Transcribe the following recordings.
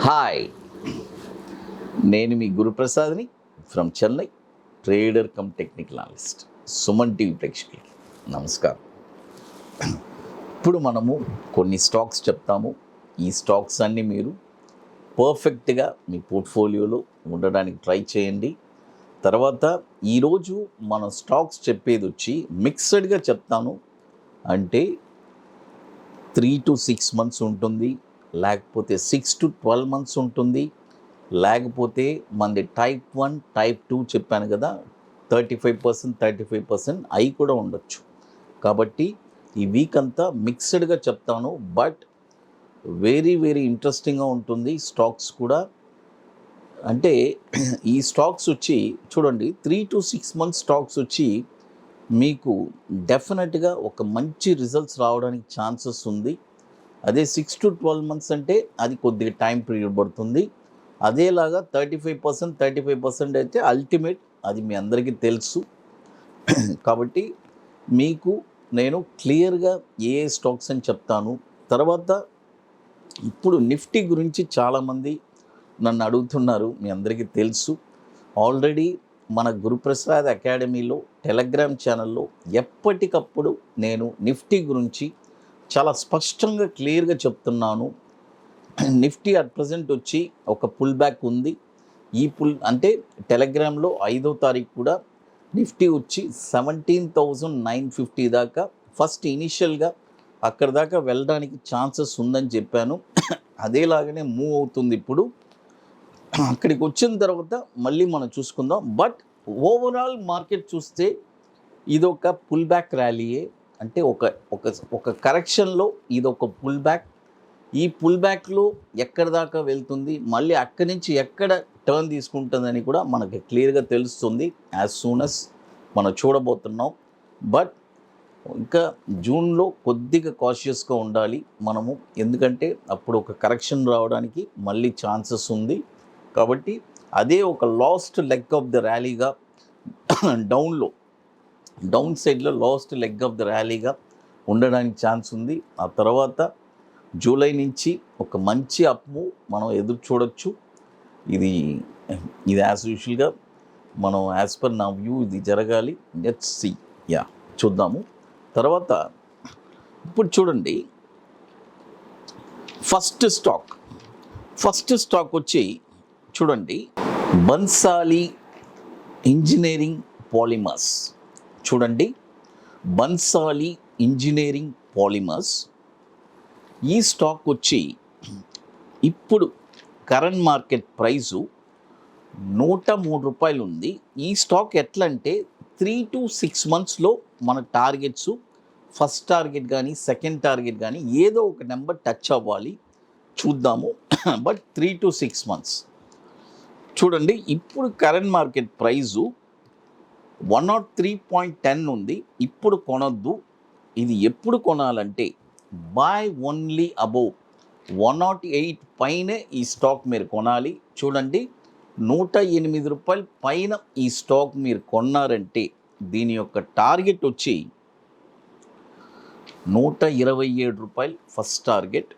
Hi, నేను మీ గురుప్రసాద్ని from Chennai, trader cum technical analyst. Suman TV ప్రేక్షకులకి నమస్కారం. ఇప్పుడు మనము కొన్ని స్టాక్స్ చెప్తాము. ఈ స్టాక్స్ అన్నీ మీరు పర్ఫెక్ట్గా మీ పోర్ట్ఫోలియోలో ఉండడానికి ట్రై చేయండి. తర్వాత ఈరోజు మన స్టాక్స్ చెప్పేది వచ్చి మిక్స్డ్గా చెప్తాను. అంటే 3 to 6 months ఉంటుంది, లేకపోతే 6 to 12 months ఉంటుంది, లేకపోతే మనది టైప్ 1 టైప్ 2 చెప్పాను కదా, 35% అవి కూడా ఉండొచ్చు. కాబట్టి ఈ వీక్ అంతా మిక్స్డ్గా చెప్తాను. బట్ వెరీ ఇంట్రెస్టింగ్గా ఉంటుంది స్టాక్స్ కూడా. అంటే ఈ స్టాక్స్ వచ్చి చూడండి, 3 to 6 months స్టాక్స్ వచ్చి మీకు డెఫినెట్గా ఒక మంచి రిజల్ట్స్ రావడానికి ఛాన్సెస్ ఉంది. అదే 6 to 12 months అంటే అది కొద్దిగా టైం పీరియడ్ పడుతుంది. అదేలాగా 35% అయితే అల్టిమేట్, అది మీ అందరికీ తెలుసు. కాబట్టి మీకు నేను క్లియర్గా ఏ స్టాక్స్ అని చెప్తాను. తర్వాత ఇప్పుడు నిఫ్టీ గురించి చాలామంది నన్ను అడుగుతున్నారు, మీ అందరికీ తెలుసు. ఆల్రెడీ మన గురుప్రసాద్ అకాడమీలో టెలిగ్రామ్ ఛానల్లో ఎప్పటికప్పుడు నేను నిఫ్టీ గురించి చాలా స్పష్టంగా క్లియర్గా చెప్తున్నాను. నిఫ్టీ అట్ ప్రజెంట్ వచ్చి ఒక పుల్ బ్యాక్ ఉంది. ఈ అంటే టెలిగ్రామ్లో 5వ తారీఖు కూడా నిఫ్టీ వచ్చి 17,950 దాకా ఫస్ట్ ఇనిషియల్గా అక్కడ దాకా వెళ్ళడానికి ఛాన్సెస్ ఉందని చెప్పాను. అదేలాగానే మూవ్ అవుతుంది. ఇప్పుడు అక్కడికి వచ్చిన తర్వాత మళ్ళీ మనం చూసుకుందాం. బట్ ఓవరాల్ మార్కెట్ చూస్తే ఇదొక పుల్ బ్యాక్ ర్యాలీయే. అంటే ఒక కరెక్షన్లో ఇదొక పుల్ బ్యాక్. ఈ పుల్ బ్యాక్లో ఎక్కడ దాకా వెళ్తుంది, మళ్ళీ అక్కడి నుంచి ఎక్కడ టర్న్ తీసుకుంటుందని కూడా మనకి క్లియర్గా తెలుస్తుంది యాజ్ సూన్ అస్ మనం చూడబోతున్నాం. బట్ ఇంకా జూన్లో కొద్దిగా కాషియస్గా ఉండాలి మనము, ఎందుకంటే అప్పుడు ఒక కరెక్షన్ రావడానికి మళ్ళీ ఛాన్సెస్ ఉంది. కాబట్టి అదే ఒక లాస్ట్ లెగ్ ఆఫ్ ద ర్యాలీగా డౌన్ సైడ్లో లాస్ట్ లెగ్ ఆఫ్ ద ర్యాలీగా ఉండడానికి ఛాన్స్ ఉంది. ఆ తర్వాత జూలై నుంచి ఒక మంచి అప్ మూవ్ మనం ఎదురు చూడొచ్చు. ఇది యాజ్ యూజువల్గా మనం యాజ్ పర్ నా వ్యూ ఇది జరగాలి. లెట్స్ సీ, చూద్దాము. తర్వాత ఇప్పుడు చూడండి, ఫస్ట్ స్టాక్ వచ్చి చూడండి, బన్సాలి ఇంజనీరింగ్ పాలిమర్స్. చూడండి, బన్సాలి ఇంజనీరింగ్ పాలిమర్స్. ఈ స్టాక్ వచ్చి ఇప్పుడు కరెంట్ మార్కెట్ ప్రైజు 103 రూపాయలు ఉంది. ఈ స్టాక్ ఎట్లా అంటే 3 to 6 monthsలో మన టార్గెట్స్, ఫస్ట్ టార్గెట్ కానీ సెకండ్ టార్గెట్ కానీ ఏదో ఒక నెంబర్ టచ్ అవ్వాలి, చూద్దాము. బట్ 3 to 6 months చూడండి. ఇప్పుడు కరెంట్ మార్కెట్ ప్రైజు 103.10 ఉంది. ఇప్పుడు కొనొద్దు. ఇది ఎప్పుడు కొనాలంటే బై ఓన్లీ అబోవ్ 108 పైనే ఈ స్టాక్ మీరు కొనాలి. చూడండి, 108 రూపాయల పైన ఈ స్టాక్ మీరు కొన్నారంటే దీని యొక్క టార్గెట్ వచ్చి 127 రూపాయలు ఫస్ట్ టార్గెట్,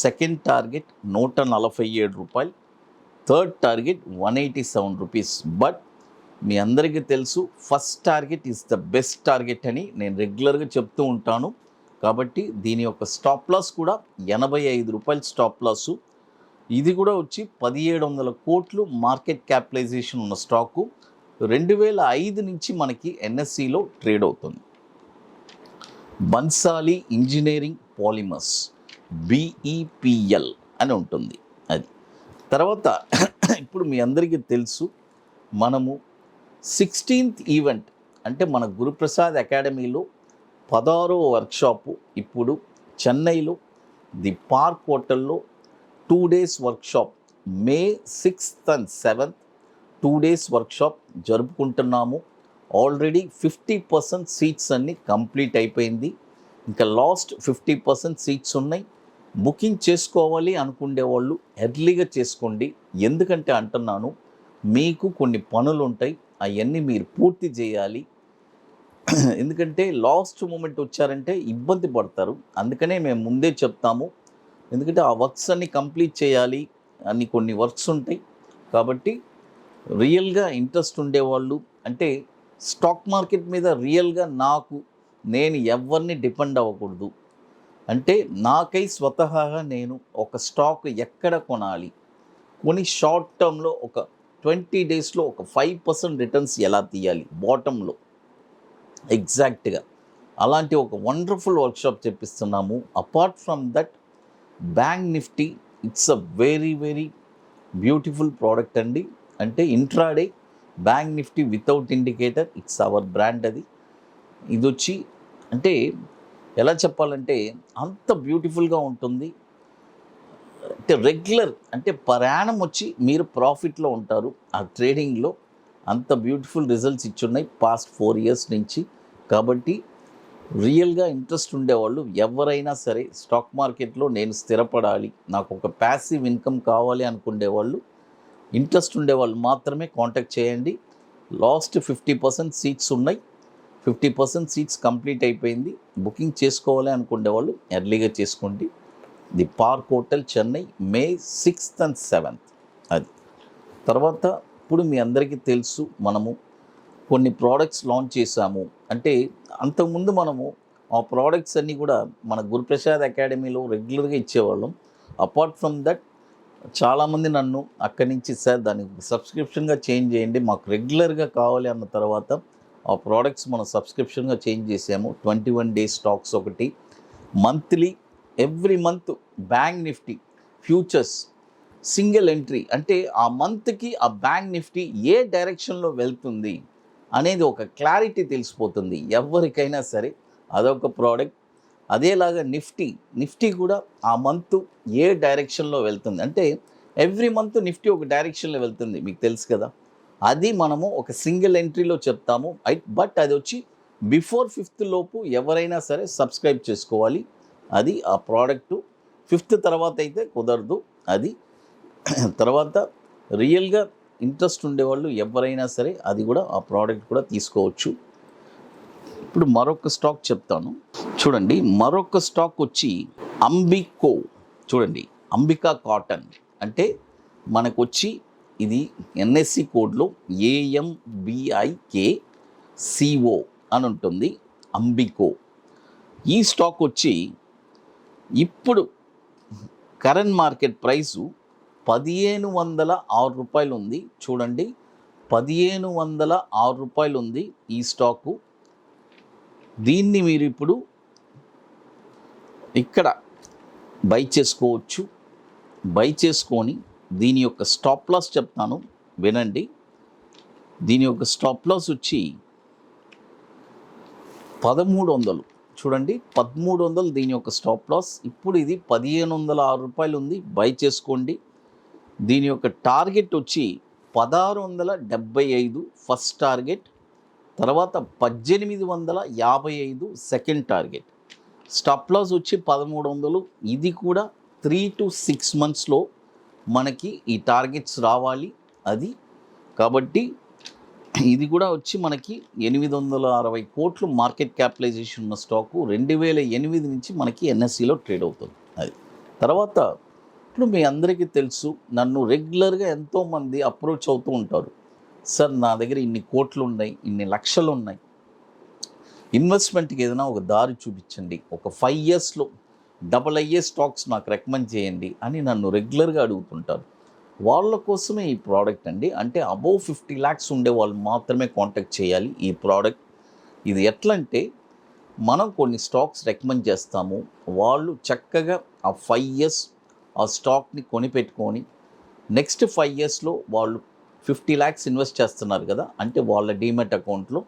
సెకండ్ టార్గెట్ 147 రూపాయలు, థర్డ్ టార్గెట్ 187 రూపీస్. బట్ మీ అందరికీ తెలుసు first target is the best target అని నేను రెగ్యులర్గా చెప్తూ ఉంటాను. కాబట్టి దీని యొక్క స్టాప్ లాస్ కూడా 85 రూపాయలు స్టాప్ లాసు. ఇది కూడా వచ్చి 1700 కోట్లు మార్కెట్ క్యాపిటలైజేషన్ ఉన్న స్టాకు. 2005 నుంచి మనకి ఎన్ఎస్సిలో ట్రేడ్ అవుతుంది. బన్సాలి ఇంజనీరింగ్ పాలిమర్స్, BEPL అని ఉంటుంది అది. తర్వాత ఇప్పుడు మీ అందరికీ తెలుసు, మనము 16th ఈవెంట్ అంటే మన గురుప్రసాద్ అకాడమీలో 16వ వర్క్షాపు ఇప్పుడు చెన్నైలో ది పార్క్ హోటల్లో 2 days workshop, May 6th and 7th 2 days workshop జరుపుకుంటున్నాము. ఆల్రెడీ 50% సీట్స్ అన్నీ కంప్లీట్ అయిపోయింది. ఇంకా లాస్ట్ 50% సీట్స్ ఉన్నాయి. బుకింగ్ చేసుకోవాలి అనుకునే వాళ్ళు ఎర్లీగా చేసుకోండి. ఎందుకంటే అంటున్నాను, మీకు కొన్ని పనులు ఉంటాయి, అవన్నీ మీరు పూర్తి చేయాలి. ఎందుకంటే లాస్ట్ మూమెంట్ వచ్చారంటే ఇబ్బంది పడతారు. అందుకనే మేము ముందే చెప్తాము, ఎందుకంటే ఆ వర్క్స్ అన్ని కంప్లీట్ చేయాలి. అన్ని కొన్ని వర్క్స్ ఉంటాయి. కాబట్టి రియల్గా ఇంట్రెస్ట్ ఉండేవాళ్ళు, అంటే స్టాక్ మార్కెట్ మీద రియల్గా నేను ఎవరిని డిపెండ్ అవ్వకూడదు, అంటే నాకై స్వతహాగా నేను ఒక స్టాక్ ఎక్కడ కొనాలి, కొని షార్ట్ టర్మ్లో ఒక 20 డేస్లో ఒక 5% రిటర్న్స్ ఎలా తీయాలి బాటంలో ఎగ్జాక్ట్గా, అలాంటి ఒక వండర్ఫుల్ వర్క్షాప్ చెప్పిస్తున్నాము. Apart from that, bank nifty it's a very very beautiful product అండి. అంటే intraday bank nifty without indicator, it's our brand. ఇది వచ్చి అంటే ఎలా చెప్పాలంటే అంత బ్యూటిఫుల్గా ఉంటుంది. అంటే రెగ్యులర్, అంటే ప్రయాణం వచ్చి మీరు ప్రాఫిట్లో ఉంటారు ఆ ట్రేడింగ్లో. అంత బ్యూటిఫుల్ రిజల్ట్స్ ఇచ్చున్నాయి పాస్ట్ 4 years నుంచి. కాబట్టి రియల్గా ఇంట్రెస్ట్ ఉండేవాళ్ళు ఎవరైనా సరే స్టాక్ మార్కెట్లో నేను స్థిరపడాలి, నాకు ఒక ప్యాసివ్ ఇన్కమ్ కావాలి అనుకునేవాళ్ళు, ఇంట్రెస్ట్ ఉండేవాళ్ళు మాత్రమే కాంటాక్ట్ చేయండి. లాస్ట్ 50% సీట్స్ ఉన్నాయి. 50% సీట్స్ కంప్లీట్ అయిపోయింది. బుకింగ్ చేసుకోవాలి అనుకునే వాళ్ళు ఎర్లీగా చేసుకోండి. The park hotel Chennai, May 6th and 7th. అది తర్వాత ఇప్పుడు మీ అందరికీ తెలుసు, మనము కొన్ని ప్రోడక్ట్స్ లాంచ్ చేశాము. అంటే అంతకుముందు మనము ఆ ప్రోడక్ట్స్ అన్నీ కూడా మన గురుప్రసాద్ అకాడమీలో రెగ్యులర్గా ఇచ్చేవాళ్ళం. అపార్ట్ ఫ్రమ్ దట్ చాలామంది నన్ను అక్కడి నుంచి సార్ దాన్ని సబ్స్క్రిప్షన్గా చేంజ్ చేయండి, మాకు రెగ్యులర్గా కావాలి అన్న తర్వాత ఆ ప్రోడక్ట్స్ మనం సబ్స్క్రిప్షన్గా చేంజ్ చేసాము. 21 days స్టాక్స్ ఒకటి, monthly every month bank Nifty futures single entry, అంటే ఆ మంత్కి ఆ బ్యాంక్ నిఫ్టీ ఏ డైరెక్షన్లో వెళ్తుంది అనేది ఒక క్లారిటీ తెలిసిపోతుంది ఎవరికైనా సరే. అదొక ప్రోడక్ట్. అదేలాగా నిఫ్టీ కూడా ఆ మంత్ ఏ డైరెక్షన్లో వెళ్తుంది, అంటే ఎవ్రీ మంత్ నిఫ్టీ ఒక డైరెక్షన్లో వెళ్తుంది, మీకు తెలుసు కదా. అది మనము ఒక సింగిల్ ఎంట్రీలో చెప్తాము. బట్ అది వచ్చి బిఫోర్ 5th లోపు ఎవరైనా సరే సబ్స్క్రైబ్ చేసుకోవాలి. అది ఆ ప్రోడక్టు 5th తర్వాత అయితే కుదరదు. అది తర్వాత రియల్గా ఇంట్రెస్ట్ ఉండేవాళ్ళు ఎవరైనా సరే అది కూడా ఆ ప్రోడక్ట్ కూడా తీసుకోవచ్చు. ఇప్పుడు మరొక స్టాక్ చెప్తాను చూడండి. మరొక స్టాక్ వచ్చి అంబికో. చూడండి, అంబికా కాటన్, అంటే మనకు వచ్చి ఇది NSE కోడ్లో AMBIKCO అని ఉంటుంది, అంబికో. ఈ స్టాక్ వచ్చి ఇప్పుడు కరెంట్ మార్కెట్ ప్రైసు 1506 రూపాయలు ఉంది. చూడండి, 1506 రూపాయలు ఉంది ఈ స్టాకు. దీన్ని మీరు ఇప్పుడు ఇక్కడ బై చేసుకోవచ్చు. బై చేసుకొని దీని యొక్క స్టాప్ లాస్ చెప్తాను వినండి. దీని యొక్క స్టాప్ లాస్ వచ్చి 1300. చూడండి, 1300 దీని యొక్క స్టాప్ లాస్. ఇప్పుడు ఇది 1506 రూపాయలు ఉంది, బై చేసుకోండి. దీని యొక్క టార్గెట్ వచ్చి 1675 ఫస్ట్ టార్గెట్, తర్వాత 1855 సెకండ్ టార్గెట్. స్టాప్ లాస్ వచ్చి 1300. ఇది కూడా 3 to 6 monthsలో మనకి ఈ టార్గెట్స్ రావాలి. అది కాబట్టి ఇది కూడా వచ్చి మనకి 860 కోట్లు మార్కెట్ క్యాపిటలైజేషన్ ఉన్న స్టాకు. 2008 నుంచి మనకి NSEలో ట్రేడ్ అవుతుంది. అది తర్వాత ఇప్పుడు మీ అందరికీ తెలుసు, నన్ను రెగ్యులర్గా ఎంతోమంది అప్రోచ్ అవుతూ ఉంటారు. సార్, నా దగ్గర ఇన్ని కోట్లు ఉన్నాయి, ఇన్ని లక్షలు ఉన్నాయి, ఇన్వెస్ట్మెంట్కి ఏదైనా ఒక దారి చూపించండి, ఒక 5 yearsలో డబల్ అయ్యే స్టాక్స్ నాకు రికమెండ్ చేయండి అని నన్ను రెగ్యులర్గా అడుగుతుంటారు. వాళ్ళ కోసమే ఈ ప్రోడక్ట్ అండి. అంటే అబోవ్ 50 lakhs ఉండే వాళ్ళు మాత్రమే కాంటాక్ట్ చేయాలి ఈ ప్రోడక్ట్. ఇది ఎట్లా అంటే, మనం కొన్ని స్టాక్స్ రికమెండ్ చేస్తాము, వాళ్ళు చక్కగా ఆ 5 years ఆ స్టాక్ని కొనిపెట్టుకొని నెక్స్ట్ 5 yearsలో వాళ్ళు 50 lakhs ఇన్వెస్ట్ చేస్తున్నారు కదా, అంటే వాళ్ళ డీమెట్ అకౌంట్లో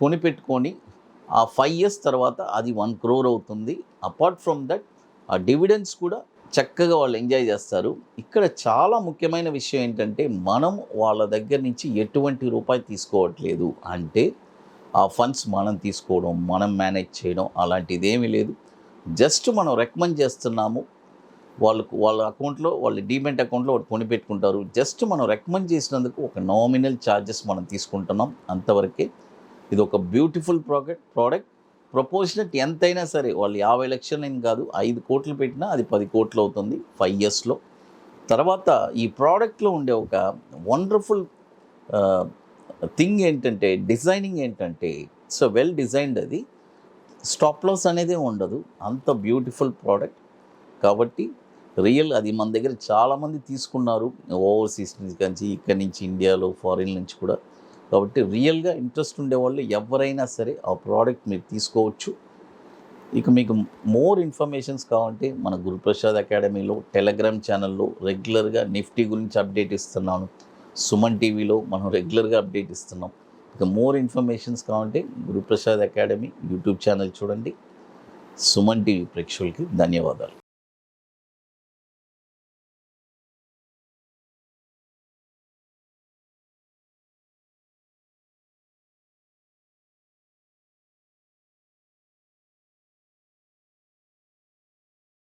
కొనిపెట్టుకొని ఆ 5 years తర్వాత అది 1 crore అవుతుంది. అపార్ట్ ఫ్రమ్ దట్ ఆ డివిడెండ్స్ కూడా చక్కగా వాళ్ళు ఎంజాయ్ చేస్తారు. ఇక్కడ చాలా ముఖ్యమైన విషయం ఏంటంటే, మనం వాళ్ళ దగ్గర నుంచి ఎటువంటి రూపాయి తీసుకోవట్లేదు. అంటే ఆ ఫండ్స్ మనం తీసుకోవడం, మనం మేనేజ్ చేయడం అలాంటిది ఏమీ లేదు. జస్ట్ మనం రికమెండ్ చేస్తున్నాము. వాళ్ళ అకౌంట్లో, వాళ్ళ డీమెట్ అకౌంట్లో వాళ్ళు కొనిపెట్టుకుంటారు. జస్ట్ మనం రికమెండ్ చేసినందుకు ఒక నామినల్ ఛార్జెస్ మనం తీసుకుంటున్నాం, అంతవరకే. ఇది ఒక బ్యూటిఫుల్ ప్రోడక్ట్. ప్రపోర్షనట్ ఎంతైనా సరే, వాళ్ళు 50 లక్షలు కాదు, 5 కోట్లు పెట్టినా అది 10 కోట్లు అవుతుంది 5 yearsలో. తర్వాత ఈ ప్రోడక్ట్లో ఉండే ఒక వండర్ఫుల్ థింగ్ ఏంటంటే, డిజైనింగ్ ఏంటంటే, ఇట్స్ వెల్ డిజైన్డ్. అది స్టాప్ లాస్ అనేది ఉండదు, అంత బ్యూటిఫుల్ ప్రోడక్ట్. కాబట్టి రియల్ అది మన దగ్గర చాలామంది తీసుకున్నారు, ఓవర్సీస్ నుంచి, ఇక్కడి నుంచి, ఇండియాలో, ఫారిన్ నుంచి కూడా. కాబట్టి రియల్గా ఇంట్రెస్ట్ ఉండేవాళ్ళు ఎవరైనా సరే ఆ ప్రోడక్ట్ మీరు తీసుకోవచ్చు. ఇక మీకు మోర్ ఇన్ఫర్మేషన్స్ కావాలంటే మన గురుప్రసాద్ అకాడమీలో టెలిగ్రామ్ ఛానల్లో రెగ్యులర్గా నిఫ్టీ గురించి అప్డేట్ ఇస్తున్నాను. సుమన్ టీవీలో మనం రెగ్యులర్గా అప్డేట్ ఇస్తున్నాం. ఇక మోర్ ఇన్ఫర్మేషన్స్ కావాలంటే గురుప్రసాద్ అకాడమీ యూట్యూబ్ ఛానల్ చూడండి. సుమన్ టీవీ ప్రేక్షకులకి ధన్యవాదాలు.